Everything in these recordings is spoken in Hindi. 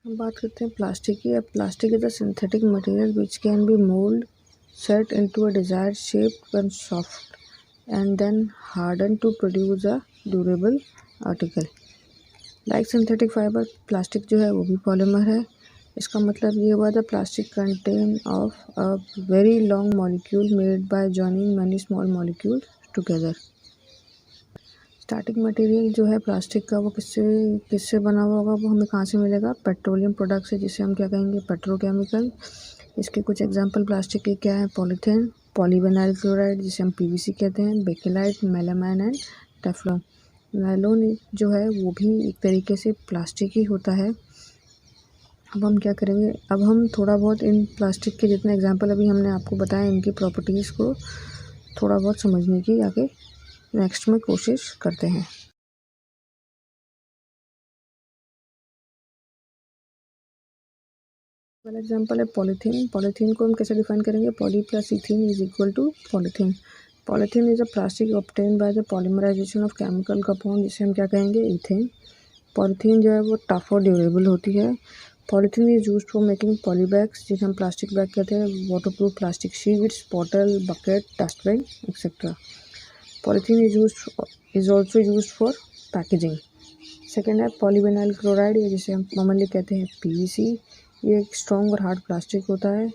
हम बात करते हैं प्लास्टिक की। अब plastic is a synthetic material which can B mould set into a desired shape when soft and then hardened to produce a durable article. Like synthetic fiber, plastic जो है वो भी पॉलीमर है। इसका मतलब ये हुआ the plastic contain of a very long molecule made by joining many small molecule together. Static material जो है प्लास्टिक का वो किससे किससे बना हुआ होगा, वो हमें कहाँ से मिलेगा? पेट्रोलियम प्रोडक्ट से, जिसे हम क्या कहेंगे? पेट्रोकेमिकल। इसके कुछ एग्जांपल प्लास्टिक के क्या है? पॉलीथीन, पॉलीविनाइल क्लोराइड जिसे हम पीवीसी कहते हैं, bakelite, melamine and Teflon. Nylon जो है वो भी एक तरीके से प्लास्टिक ही होता है। अब हम क्या करेंगे, अब हम थोड़ा बहुत इन प्लास्टिक के जितने एग्जांपल अभी हमने आपको बताया, इनकी प्रॉपर्टीज़ को थोड़ा बहुत समझने की आगे नेक्स्ट में कोशिश करते हैं। पहला एग्जांपल है पॉलीथीन। पॉलीथीन को हम कैसे डिफाइन करेंगे? Poly plus ethene is equal to polythene. Polythene is a plastic obtain by the polymerisation of chemical compound, जिसे हम क्या कहेंगे? इथेन। पॉलीथीन जो है वो टफ और ड्यूरेबल होती है। Polythene is used for making poly bags, जिसे हम प्लास्टिक बैग कहते हैं, water proof plastic sheets, bottle, bucket, dustbin etcetera. Polythene is also used for packaging. Second है पॉलीविनाइल क्लोराइड, जिसे हम कॉमनली कहते हैं पीवीसी। ये एक स्ट्रॉन्ग और हार्ड प्लास्टिक होता है।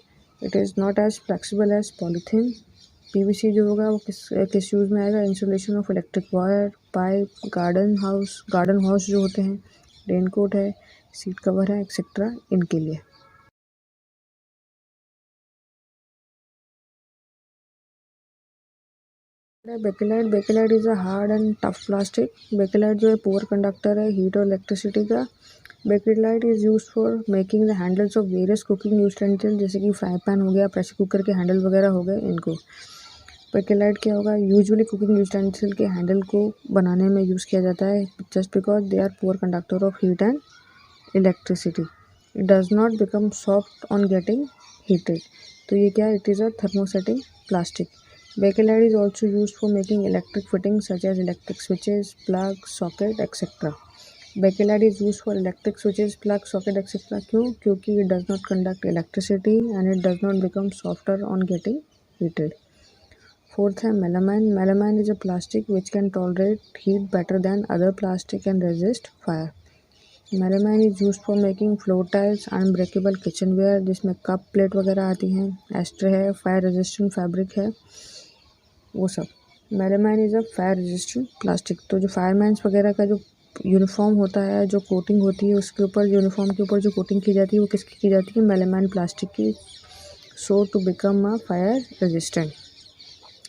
It is not as flexible as polythene. PVC जो होगा वो किस यूज़ में आएगा? Insulation of electric wire, pipe, garden house जो होते हैं, रेनकोट है, सीट कवर है एक्सेट्रा, इनके लिए। Bakelite. Bakelite is a hard and tough plastic. Bakelite जो है पुअर कंडक्टर है हीट और इलेक्ट्रिसिटी का। Bakelite is use for making the handles of various cooking utensils, जैसे कि फ्राई पैन हो गया, प्रेशर कुकर के हैंडल वगैरह हो गए, इनको। बेकेलाइट क्या होगा? यूजुअली कुकिंग यूटेंसिल के हैंडल को बनाने में यूज़ किया जाता है, just because they are poor conductor of heat and electricity. It does not become soft on getting heated. तो ये क्या है? It is a thermosetting plastic. Bakelite is also used for making electric fittings such as electric switches, plug, socket, etc. Bakelite is used for electric switches, plug, socket, etc. क्यों? क्योंकि it does not conduct electricity and it does not become softer on getting heated. Fourth है melamine. Melamine is a plastic which can tolerate heat better than other plastic and resist fire. Melamine is used for making floor tiles, unbreakable kitchenware जिसमें कप प्लेट वगैरह आती हैं, एस्ट्रे है, फायर रेजिस्टेंट फैब्रिक है, वो सब। Melamine is a fire resistant plastic. तो जो फायरमैन्स वगैरह का जो यूनिफॉर्म होता है, जो कोटिंग होती है उसके ऊपर, यूनिफॉर्म के ऊपर जो कोटिंग की जाती है वो किसकी की जाती है? मेलामाइन प्लास्टिक की। So to become a fire resistant.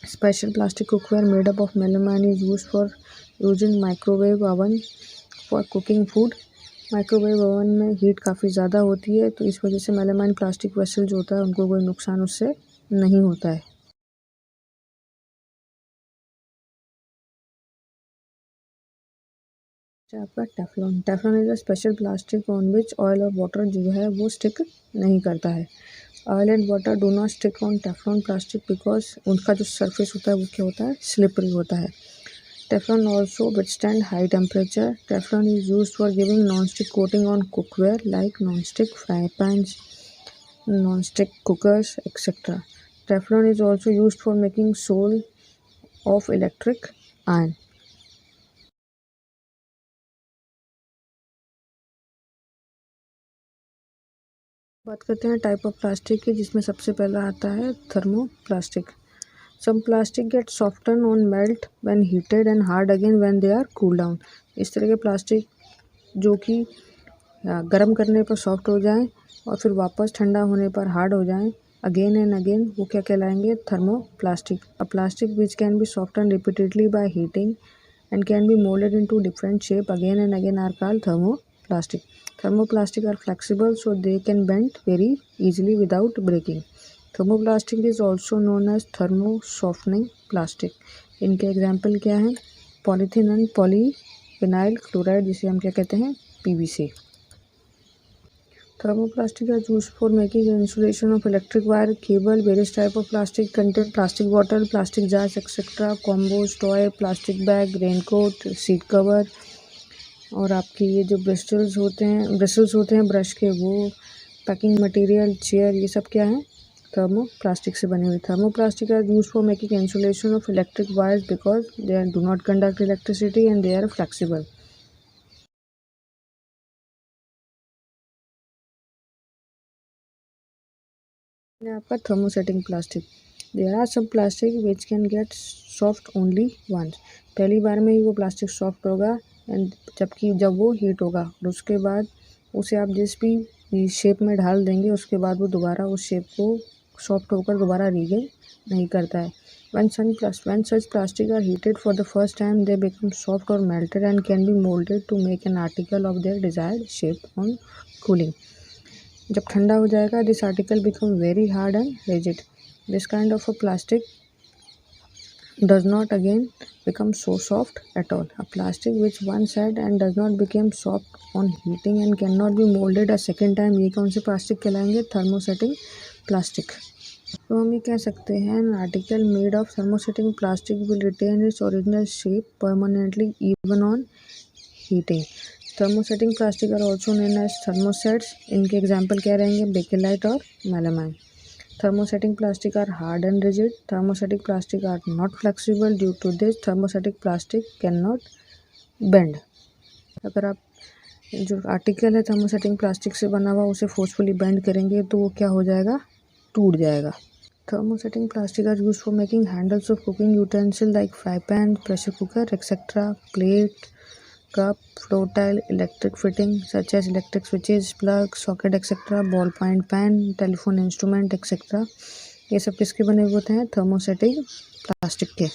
Special plastic cookware made up of melamine is use in microwave oven for cooking food. Microwave oven में हीट काफ़ी ज़्यादा होती है, तो इस वजह से मेलामाइन प्लास्टिक वेसल जो होता है उनको कोई नुकसान उससे नहीं होता है। आपका Teflon. Teflon is a special plastic on which oil और वाटर जो है वो स्टिक नहीं करता है। Oil and water do not stick on Teflon plastic because उनका जो सरफेस होता है वो क्या होता है? स्लिपरी होता है। Teflon also withstand high temperature. Teflon is use for giving non stick coating on cookware like non stick fry pans, non stick cookers etcetera. Teflon is also use for making sole of electric iron. बात करते हैं टाइप ऑफ प्लास्टिक की, जिसमें सबसे पहला आता है thermoplastic. Some plastic get soften on melt when heated and hard again when they are cool down. इस तरह के प्लास्टिक जो कि गर्म करने पर सॉफ्ट हो जाएं और फिर वापस ठंडा होने पर हार्ड हो जाएं अगेन एंड अगेन, वो क्या कहलाएंगे? Thermoplastic. A plastic which can be soften repeatedly by heating and can be molded into different shape again and again are called thermoplastic. Thermoplastic are flexible so they can bend very easily without breaking. Thermoplastic is also known as thermo-softening plastic. इनके एग्जाम्पल क्या हैं? पॉलीथीन एंड पॉलीविनाइल क्लोराइड, जिसे हम क्या कहते हैं? PVC. Thermoplastic are used for making insulation of electric wire, cable. Various type of plastic contain plastic bottle, plastic jars, etc. Combos, toy, plastic bag, raincoat, seat cover, और आपकी ये जो ब्रिस्टल्स होते हैं ब्रश के, वो पैकिंग मटेरियल, चेयर, ये सब क्या है, थर्मोप्लास्टिक से बने हुए। Thermoplastic are used for making insulation of electric wires because they do not conduct electricity and they are flexible. आपका thermosetting plastic, there are some plastic which can get soft only once. पहली बार में ही वो प्लास्टिक सॉफ्ट होगा एंड जब वो हीट होगा और उसके बाद उसे आप जिस भी शेप में ढाल देंगे उसके बाद वो दोबारा उस शेप को सॉफ्ट होकर दोबारा रीगेन नहीं करता है। when such plastic are heated for the first time they become soft or melted and can be molded to make an article of their desired shape on cooling। जब ठंडा हो जाएगा this article become very hard and rigid. This kind of a plastic does not again become so soft at all. A plastic which once had and does not become soft on heating and cannot be molded a second time, ये कौन से प्लास्टिक कहलाएंगे, थर्मोसेटिंग प्लास्टिक। तो हम ये कह सकते हैं an article made of thermosetting plastic will retain its original shape permanently even on heating। Thermosetting plastic are also known as thermosets. इनके एग्जाम्पल क्या रहेंगे, बेकेलाइट और melamine. Thermosetting plastic are hard and rigid. Thermosetic plastic are not flexible. Due to this thermosetic plastic can not bend. अगर आप जो आर्टिकल है थर्मोसेटिंग प्लास्टिक से बना हुआ उसे फोर्सफुली बेंड करेंगे तो वो क्या हो जाएगा, टूट जाएगा। Thermosetting plastic are used for making handles of cooking utensils like fry pan, pressure cooker, etc., plate, cup, floor tile, electric fitting such as electric switches, plug, socket, etc., ballpoint pen, telephone instrument, etc. ये सब किसके बने हुए होते हैं, थर्मोसेटिंग प्लास्टिक के।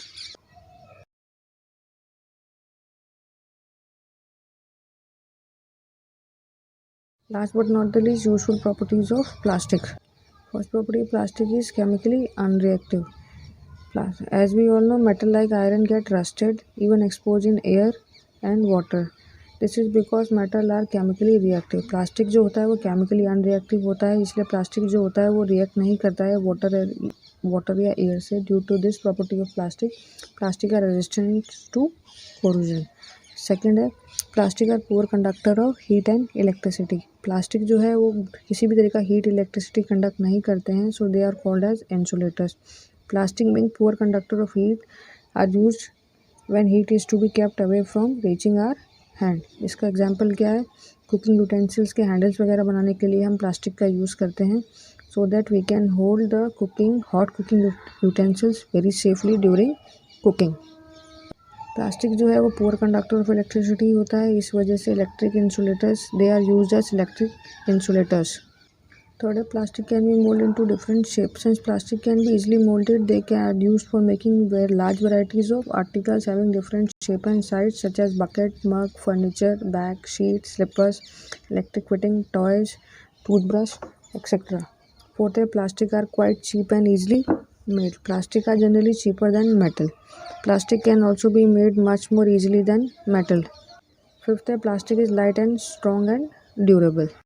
Last but not the least, useful properties of plastic. First property of plastic is chemically unreactive. As we all know, metal like iron get rusted even exposed in air and water. This is because metal are chemically reactive. Plastic जो होता है वो केमिकली अनरिएक्टिव होता है, इसलिए प्लास्टिक जो होता है वो रिएक्ट नहीं करता है वाटर या एयर से। Due to this property of plastic are resistant to corrosion. Second है plastic are poor conductor of heat and electricity. Plastic जो है वो किसी भी तरह का हीट इलेक्ट्रिसिटी कंडक्ट नहीं करते हैं, so they are called as insulators. Plastic being poor conductor of heat are used when heat is to be kept away from reaching our hand. इसका एग्जाम्पल क्या है, कुकिंग यूटेंसिल्स के हैंडल्स वगैरह बनाने के लिए हम प्लास्टिक का यूज़ करते हैं so that we can hold the hot cooking utensils very safely during cooking. Plastic जो है वो पुअर कंडक्टर ऑफ इलेक्ट्रिसिटी होता है, इस वजह से electric insulators they are used as electric insulators. Third, plastic can be molded into different shapes. Since plastic can be easily molded, they are used for making large varieties of articles having different shape and size, such as bucket, mug, furniture, bag, sheets, slippers, electric fitting, toys, toothbrush, etc. Fourth, plastic are quite cheap and easily made. Plastic are generally cheaper than metal. Plastic can also be made much more easily than metal. Fifth, plastic is light and strong and durable.